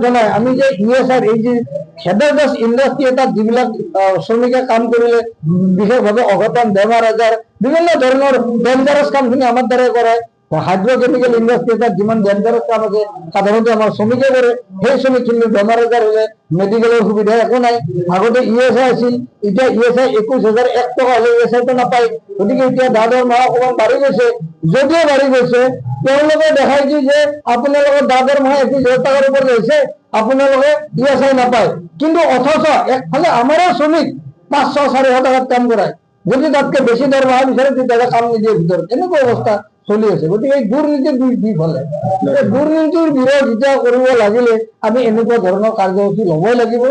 জনাই আমি যে ইএসআই এই যে হেডাৰদাস ইণ্ডাষ্ট্ৰী এটাত যিবিলাক শ্ৰমিকে কাম কৰিলে বিশেষভাৱে অঘটন বেমাৰ আজাৰ বিভিন্ন ধৰণৰ ডেঞ্জাৰাছ কামখিনি আমাৰ দ্বাৰাই কৰায় হাইড্ৰকেমিকেল ইণ্ডাষ্ট্ৰী এটাত যিমান ডেঞ্জাৰাছ কাম আছে সাধাৰণতে আমাৰ শ্ৰমিকে কৰে সেই শ্ৰমিকখিনি বেমাৰ আজাৰ হ'লে মেডিকেলৰ সুবিধা একো নাই আগতে ইএসআই আছিল এতিয়া ইএসআই 21,001 টকা হ'লে ইএসআইটো নাপায় গতিকে এতিয়া দাদৰ মাহ অকণমান বাঢ়ি গৈছে যদিও বাঢ়ি গৈছে তেওঁলোকে দেখাইছে যে আপোনালোকৰ দাদৰ মাহ 21,000 টকাৰ ওপৰত হৈছে আপোনালোকে ইএসআই নাপায় কিন্তু অথচ একফালে আমাৰো শ্ৰমিক 500-400 টাকাত কাম কৰায় যদি তাতকে বেছি দৰমহা বিচাৰে তেতিয়াহ'লে কাম নিদিয়ে ভিতৰত এনেকুৱা অৱস্থা চলি আছে গতিকে এই দুৰ্নীতিৰ দুইফালে দুৰ্নীতিৰ বিৰোধ যেতিয়া কৰিব লাগিলে আমি এনেকুৱা ধৰণৰ কাৰ্যসূচী ল'বই লাগিব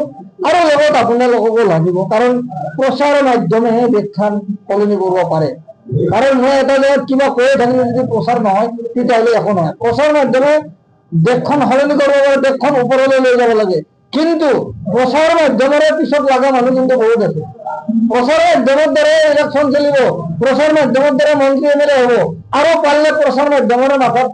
আৰু লগত আপোনালোককো লাগিব কাৰণ প্ৰচাৰ মাধ্যমেহে দেশখন সলনি কৰিব পাৰে কাৰণ মই এটা জেগাত কিবা কৈয়ে থাকিলে যদি প্ৰচাৰ নহয় তেতিয়াহ'লে একো নহয় প্ৰচাৰ মাধ্যমে দেশখন সলনি কৰিব পাৰে দেশখন ওপৰলৈ লৈ যাব লাগে কিন্তু প্ৰচাৰ মাধ্যমেৰে পিছত লগা মানুহ কিন্তু বহুত আছে প্ৰচাৰ মাধ্যমৰ দ্বাৰা ইলেকশ্যন চলিব প্ৰচাৰ মাধ্যমৰ দ্বাৰা মন্ত্ৰী এমএলএ হ'ব আৰু পাৰলে প্ৰচাৰ মাধ্যমৰে মাথাত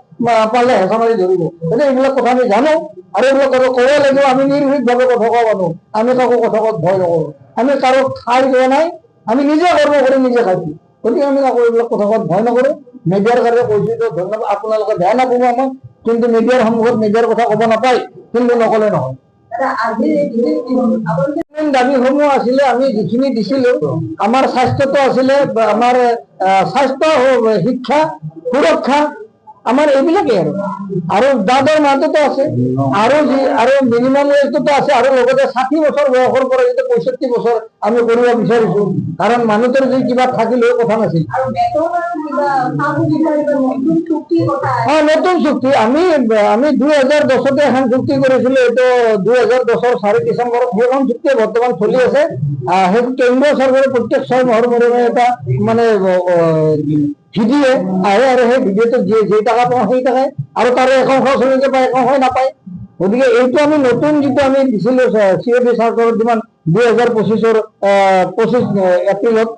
পাৰলে হেঁচা মাৰি ধৰিব গতিকে এইবিলাক কথা আমি জানো আৰু এইবিলাক কথা ক'ব লাগিব আমি নিৰ্ভীকভাৱে কথা কোৱা মানুহ আমি কাকো কথা কোৱাত ভয় নকৰোঁ আমি কাৰো খাই যোৱা নাই আমি নিজে কৰ্ম কৰি নিজে খাইছোঁ গতিকে আমি কাকো এইবিলাক কথা কোৱাত ভয় নকৰোঁ মিডিয়াৰ কাৰণে কৈছোঁ ধন্যবাদ আপোনালোকে বেয়া নাপাব আমাক কিন্তু মিডিয়াৰ সন্মুখত মিডিয়াৰ কথা ক'ব নাপায় কিন্তু নক'লে নহয় দাবীসমূহ আছিলে আমি যিখিনি দিছিলো আমাৰ স্বাস্থ্যটো আছিলে আমাৰ স্বাস্থ্য শিক্ষা সুৰক্ষা আমাৰ এইবিলাকেই আৰু দাদৰ মাহটোতো আছে আৰু মিনিমাম ৱেজটোতো আছে আৰু লগতে 60 বছৰ বয়সৰ পৰা যেতিয়া 65 বছৰ আমি কৰিব বিচাৰিছো কাৰণ মানুহটোৰ যি কিবা থাকিলেও কথা নাছিল নতুন চুক্তি আমি 2010 এখন চুক্তি কৰিছিলো এইটো 2010 4 ডিচেম্বৰত সেইখন চুক্তি বৰ্তমান চলি আছে সেইটো কেন্দ্ৰীয় চৰকাৰে প্ৰত্যেক 6 মাহৰ মূৰে এটা মানে ভিডিঅ আহে আৰু সেই ভিডিঅ'টো যে টাকা পাওঁ সেই টাকাই আৰু তাৰে একাংশ শ্ৰমিকে পায় একাংশ নাপায় গতিকে এইটো আমি নতুন যিটো আমি দিছিলো চিএফি চৰকাৰত যিমান 2025 এপ্ৰিলত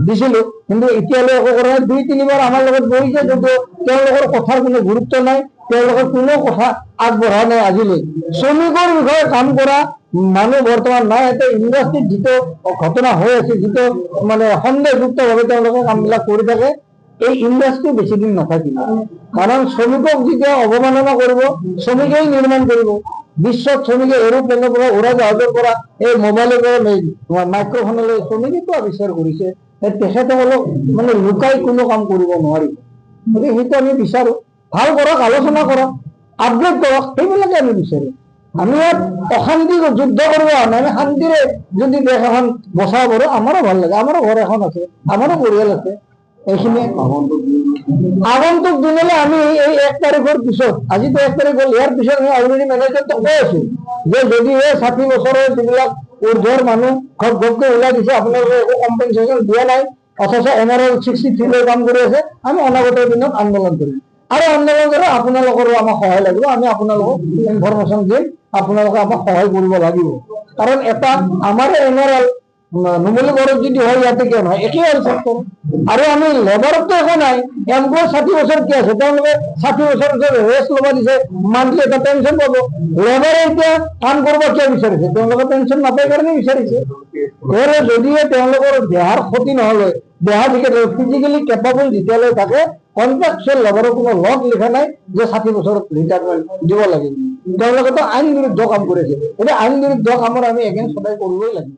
দিছিলো কিন্তু এতিয়ালৈ একো কৰা নাই 2-3 বাৰ আমাৰ লগত বহিছে কিন্তু তেওঁলোকৰ কথাৰ কোনো গুৰুত্ব নাই তেওঁলোকৰ কোনো কথা আগবঢ়া নাই আজিলৈ শ্ৰমিকৰ বিষয়ে কাম কৰা মানুহ বৰ্তমান নাই এটা ইণ্ডাষ্ট্ৰীত যিটো ঘটনা হৈ আছে যিটো মানে সন্দেহযুক্তভাৱে তেওঁলোকে কামবিলাক কৰি থাকে এই ইণ্ডাষ্ট্ৰী বেছি দিন নাথাকিব কাৰণ শ্ৰমিকক যেতিয়া অৱমাননা কৰিব শ্ৰমিকেই নিৰ্মাণ কৰিব বিশ্বত শ্ৰমিকে এৰোপ্লেনৰ পৰা উৰাজাহাজৰ পৰা এই মোবাইলৰ পৰা মাইক্ৰফোনলৈ শ্ৰমিকেতো আৱিষ্কাৰ কৰিছে তেখেতসকলক মানে লুকাই কোনো কাম কৰিব নোৱাৰিব গতিকে সেইটো আমি বিচাৰো ভাল কৰক আলোচনা কৰক আপগ্ৰেড কৰক সেইবিলাকে আমি বিচাৰো আমি ইয়াত অশান্তি যুদ্ধ কৰিব অহা নাই আমি শান্তিৰে যদি দেশ এখন বচাব পাৰোঁ আমাৰো ভাল লাগে আমাৰো ঘৰ এখন আছে আমাৰো পৰিয়াল আছে এইখিনিয়ে আগন্তুক দিনলৈ আমি এই 1 তাৰিখৰ পিছত আজিতো 1 তাৰিখ হ'ল ইয়াৰ পিছত আমি অলৰেডি মেনেজমেণ্টক কৈ আছো যে যদি এই 60 বছৰৰ যিবিলাক ঊৰ্ধৰ মানুহ ঘপঘপকৈ ওলাই দিছে আপোনালোকে একো কম্পেনচেশ্যন দিয়া নাই অথচ এমআৰএল 63 লৈ কাম কৰি আছে আমি অনাগত দিনত আন্দোলন কৰিম আৰু আন্দোলন কৰি আপোনালোকৰো আমাক সহায় লাগিব আমি আপোনালোকক ইনফৰমেশ্যন দিম আপোনালোকে আমাক সহায় কৰিব লাগিব কাৰণ এটা আমাৰ এমআৰএল নুমলীগড়ত যদি হয় ইয়াতে কিয় নহয় একেই আৰু আৰু আমি লেবাৰততো একো নাই এমপ্লয় 60 বছৰ কি আছে তেওঁলোকে 60 বছৰ ৰেষ্ট ল'ব দিছে মান্থলি এটা পেঞ্চন পাব লেবাৰে এতিয়া কাম কৰিব কিয় বিচাৰিছে তেওঁলোকে পেঞ্চন নাপায় কাৰণে বিচাৰিছে যদিহে তেওঁলোকৰ দেহাৰ ক্ষতি নহ'লে দেহা ফিজিকেলি কেপাবল যেতিয়ালৈ থাকে কন্ট্ৰাকচুৱেল লেবাৰৰ কোনো লগ লিখা নাই যে 60 বছৰত ৰিটায়াৰমেণ্ট দিব লাগিব তেওঁলোকেতো আইন বিৰুদ্ধ কাম কৰিছে এতিয়া আইন বিৰুদ্ধ কামৰ আমি এগেইনষ্ট সদায় কৰিবই লাগিব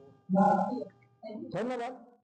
ধন্যবাদ।